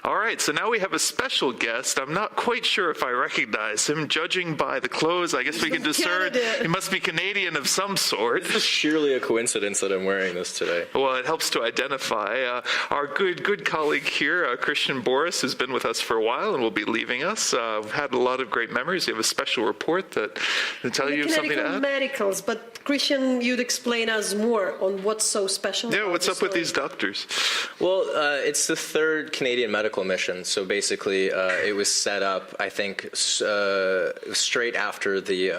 All right, so now we have a special guest. I'm not quite sure if I recognize him. Judging by the clothes, I guess we can discern he must be Canadian of some sort. It's sheerly a coincidence that I'm wearing this today. Well, it helps to identify. Our good colleague here, Christian Boris, who's been with us for a while and will be leaving us. We've had a lot of great memories. You have a special report that will tell you something to add? Medicals, but Christian, you'd explain us more on what's so special. Yeah, what's up with these doctors? Well, it's the third Canadian medical mission. So basically, it was set up, I think, straight after the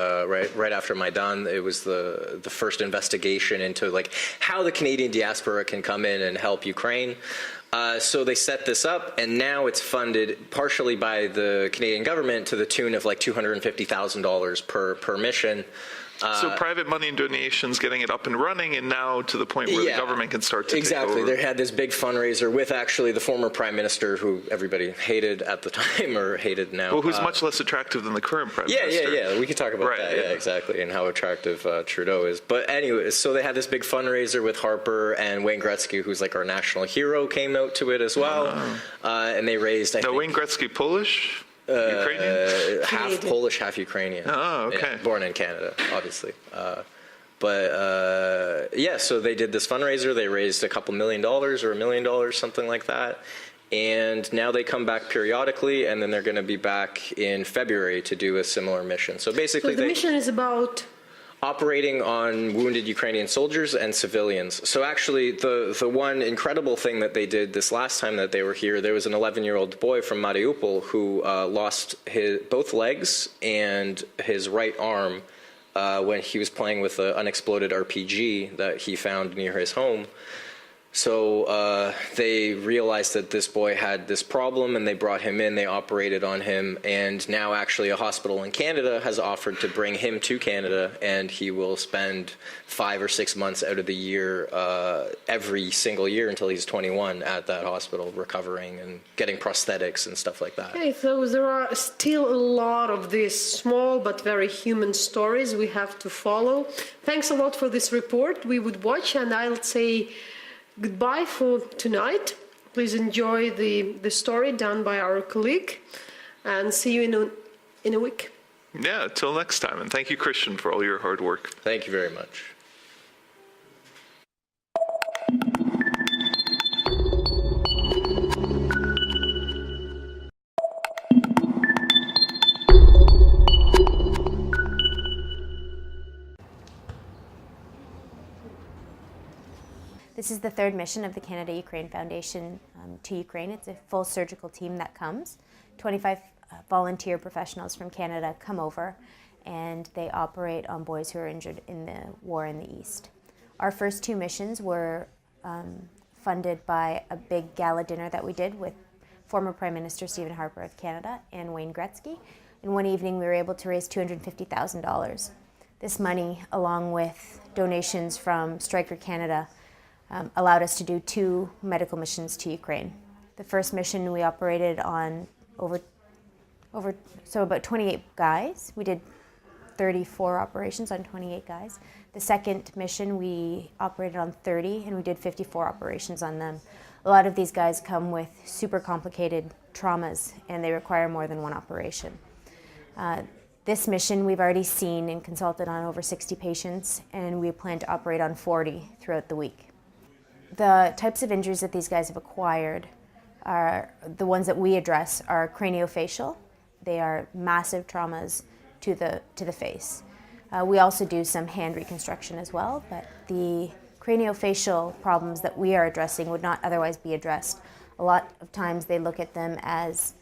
right after Maidan. It was the first investigation into like how the Canadian diaspora can come in and help Ukraine. So they set this up, and now it's funded partially by the Canadian government to the tune of like $250,000 per mission. So private money and donations getting it up and running, and now to the point where the government can start to take over. They had this big fundraiser with actually the former prime minister, who everybody hated at the time or hated now. Well, who's much less attractive than the current prime minister. Yeah. We could talk about that. Yeah, exactly, and how attractive Trudeau is. But anyway, so they had this big fundraiser with Harper, and Wayne Gretzky, who's like our national hero, came out to it as well, and they raised. I think, Wayne Gretzky Polish. Ukrainian? Half Polish, half Ukrainian. Oh, okay. Yeah, born in Canada, obviously. So they did this fundraiser. They raised a couple $1 million or $1 million, something like that. And now they come back periodically, and then they're going to be back in February to do a similar mission. So basically, the mission is about operating on wounded Ukrainian soldiers and civilians. So actually, the one incredible thing that they did this last time that they were here, there was an 11-year-old boy from Mariupol who lost both legs and his right arm when he was playing with an unexploded RPG that he found near his home. So they realized that this boy had this problem, and they brought him in, they operated on him, and now actually a hospital in Canada has offered to bring him to Canada, and he will spend 5 or 6 months out of the year, every single year until he's 21 at that hospital, recovering and getting prosthetics and stuff like that. Okay, so there are still a lot of these small but very human stories we have to follow. Thanks a lot for this report. We would watch, and I'll say goodbye for tonight. Please enjoy the story done by our colleague, and see you in a week. Yeah, till next time. And thank you, Christian, for all your hard work. Thank you very much. This is the third mission of the Canada-Ukraine Foundation to Ukraine. It's a full surgical team that comes. 25 volunteer professionals from Canada come over, and they operate on boys who are injured in the war in the East. Our first two missions were funded by a big gala dinner that we did with former Prime Minister Stephen Harper of Canada and Wayne Gretzky. And one evening we were able to raise $250,000. This money, along with donations from Stryker Canada, allowed us to do 2 medical missions to Ukraine. The first mission we operated on about 28 guys. We did 34 operations on 28 guys. The second mission we operated on 30, and we did 54 operations on them. A lot of these guys come with super complicated traumas, and they require more than one operation. This mission we've already seen and consulted on over 60 patients, and we plan to operate on 40 throughout the week. The types of injuries that these guys have acquired are the ones that we address are craniofacial. They are massive traumas to the face. We also do some hand reconstruction as well, but the craniofacial problems that we are addressing would not otherwise be addressed. A lot of times they look at them as,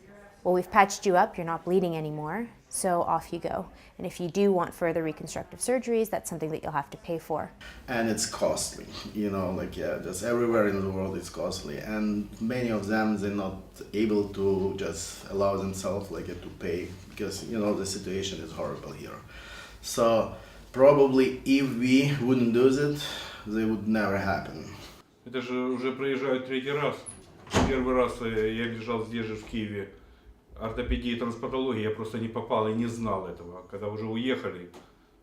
well, we've patched you up, you're not bleeding anymore, so off you go. And if you do want further reconstructive surgeries, that's something that you'll have to pay for. And it's costly, just everywhere in the world it's costly. And many of them, they're not able to just allow themselves to pay, because, the situation is horrible here. So probably if we wouldn't do it, they would never happen. Это же уже приезжают третий раз. Первый раз я лежал здесь же в Киеве. Ортопедия и трансплантология, я просто не попал и не знал этого. Когда уже уехали,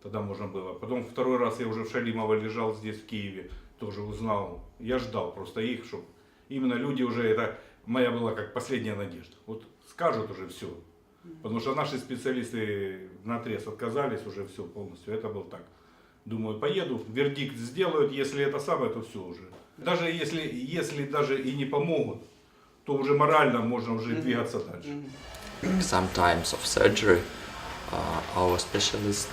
тогда можно было. Потом второй раз я уже в Шалимово лежал здесь в Киеве, тоже узнал. Я ждал просто их, чтобы именно люди уже это моя была как последняя надежда. Вот скажут уже все. Потому что наши специалисты наотрез отказались уже все полностью. Это был так. Думаю, поеду, вердикт сделают, если это самое, то все уже. Даже если даже и не помогут, то уже морально можно уже двигаться дальше. Sometimes of surgery, our specialist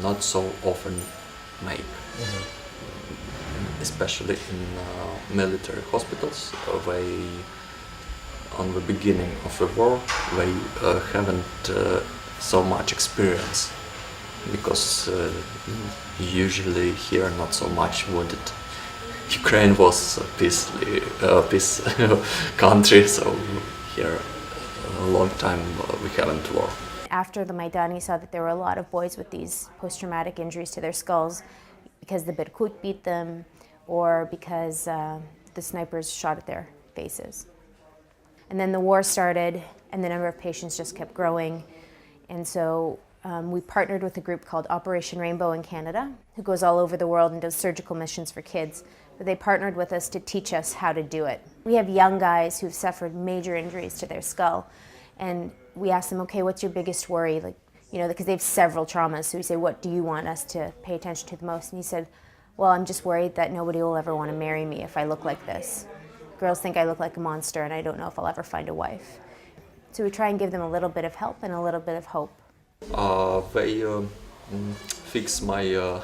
not so often make, especially in military hospitals. They, on the beginning of the war, they haven't so much experience, because usually here not so much wounded. Ukraine was a peace country, so here a long time we haven't war. After the Maidan, he saw that there were a lot of boys with these post-traumatic injuries to their skulls because the Berkut beat them or because the snipers shot at their faces. And then the war started and the number of patients just kept growing. And so we partnered with a group called Operation Rainbow in Canada, who goes all over the world and does surgical missions for kids. But they partnered with us to teach us how to do it. We have young guys who've suffered major injuries to their skull, and we ask them, okay, what's your biggest worry? Like, you know, because they have several traumas. So we say, what do you want us to pay attention to the most? And he said, well, I'm just worried that nobody will ever want to marry me if I look like this. Girls think I look like a monster, and I don't know if I'll ever find a wife. So we try and give them a little bit of help and a little bit of hope. They fix my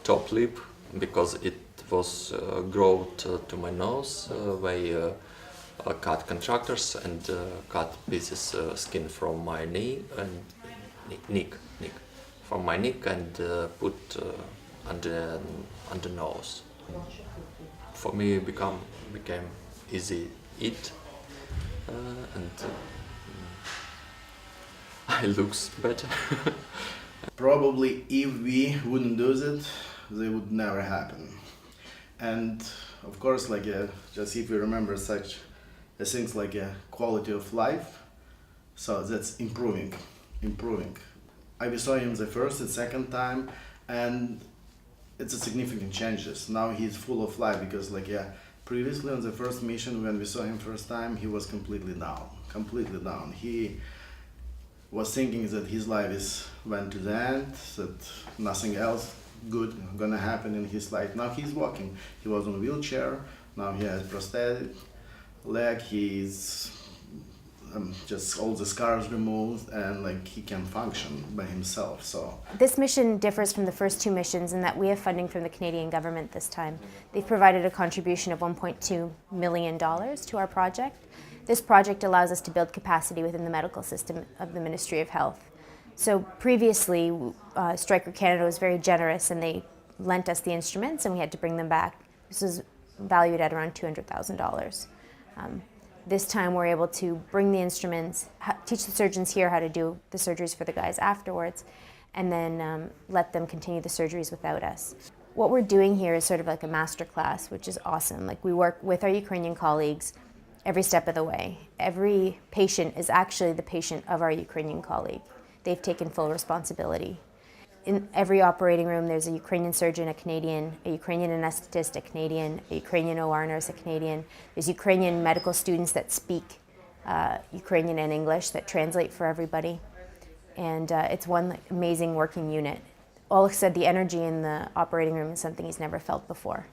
top lip because it was growth to my nose. They cut contractors and cut pieces skin from my knee and neck, from my neck, and put under nose. For me, became easy eat, and I looks better. Probably if we wouldn't do it, they would never happen. And of course, like just if we remember such things like quality of life, so that's improving. I saw him the first and second time, and it's a significant changes. Now he's full of life because previously on the first mission when we saw him first time, he was completely down. He was thinking that his life went to the end, that nothing else good gonna happen in his life. Now he's walking. He was on a wheelchair. Now he has prosthetic leg. He's just all the scars removed, and he can function by himself. So this mission differs from the first two missions in that we have funding from the Canadian government this time. They've provided a contribution of $1.2 million to our project. This project allows us to build capacity within the medical system of the Ministry of Health. So previously, Stryker Canada was very generous and they lent us the instruments and we had to bring them back. This was valued at around $200,000. This time we're able to bring the instruments, teach the surgeons here how to do the surgeries for the guys afterwards, and then let them continue the surgeries without us. What we're doing here is sort of like a master class, which is awesome. We work with our Ukrainian colleagues every step of the way. Every patient is actually the patient of our Ukrainian colleague. They've taken full responsibility. In every operating room, there's a Ukrainian surgeon, a Canadian, a Ukrainian anesthetist, a Canadian, a Ukrainian OR nurse, a Canadian. There's Ukrainian medical students that speak Ukrainian and English that translate for everybody. And it's one amazing working unit. Oleg said the energy in the operating room is something he's never felt before.